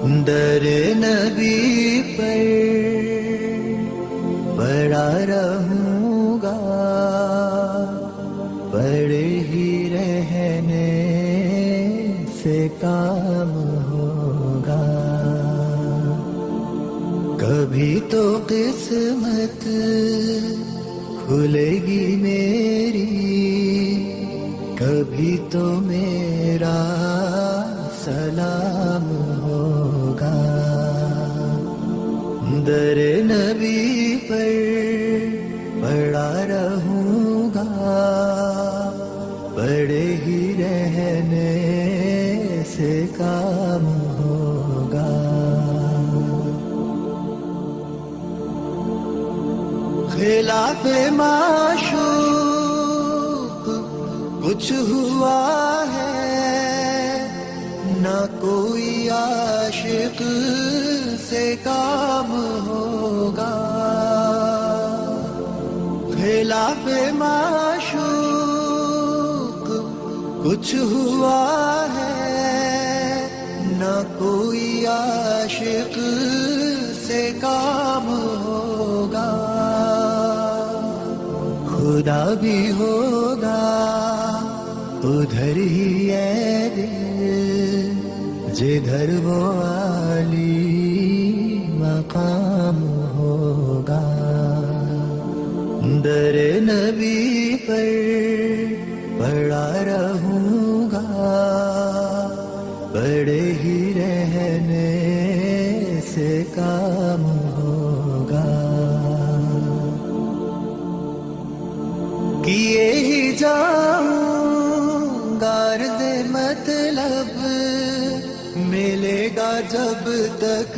در نبی پر پڑا رہوں گا، پڑے ہی رہنے سے کام ہوگا. کبھی تو قسمت کھلے گی میری، کبھی تو میرا سلام ہوگا. در نبی پر پڑا رہوں گا، پڑے ہی رہنے سے کام ہوگا. خلاف معشوق کچھ ہوا ہے، نہ کوئی عاشق سے کام ہوگا. خلاف معشوق کچھ ہوا ہے، نہ کوئی عاشق سے کام ہوگا. خدا بھی ہوگا ادھر ہی ہے دل، جدھر وہ عالی مقام ہوگا. در نبی پر پڑا رہوں گا، پڑے ہی رہنے سے کام ہوگا. کیے ہی جاؤں غرض مطلب، ملے گا جب تک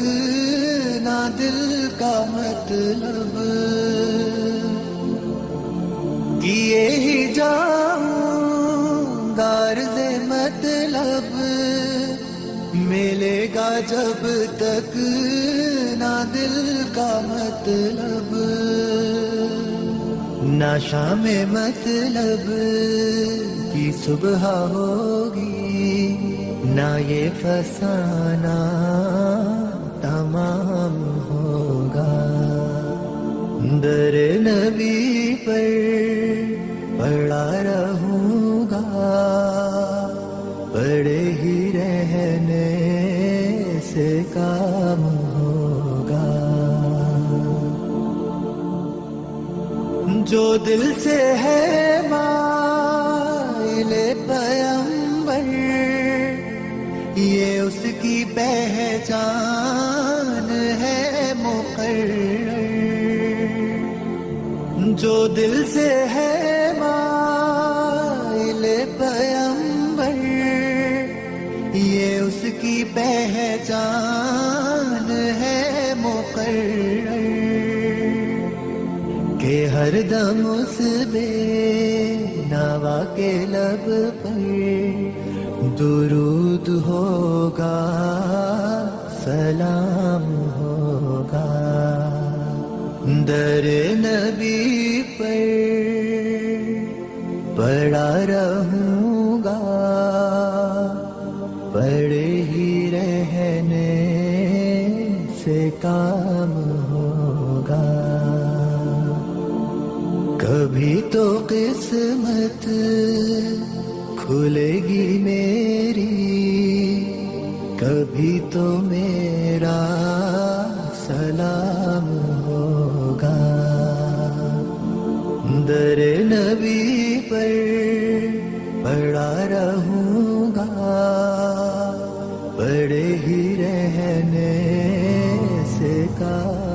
نہ دل کا مطلب. کیے ہی جاؤں غرض مطلب، ملے گا جب تک نہ دل کا مطلب. نہ شام مطلب کی صبح ہوگی، نہ یہ فسانہ تمام ہوگا. در نبی پر پڑا رہوں گا، پڑے ہی رہنے سے کام ہوگا. جو دل سے ہے مائل پیمبر، یہ اس کی پہچان ہے مقرر. جو دل سے ہے مائل پیمبر، یہ اس کی پہچان ہے مقرر. کہ ہر دم اس بے نوا کے لب پر درود ہوگا، سلام ہوگا. در نبی پر پڑا رہوں گا، پڑے ہی رہنے سے کام ہوگا. کبھی تو قسمت کھلے گی میری، کبھی تو میرا سلام ہوگا. در نبی پر پڑا رہوں گا، پڑے ہی رہنے سے کام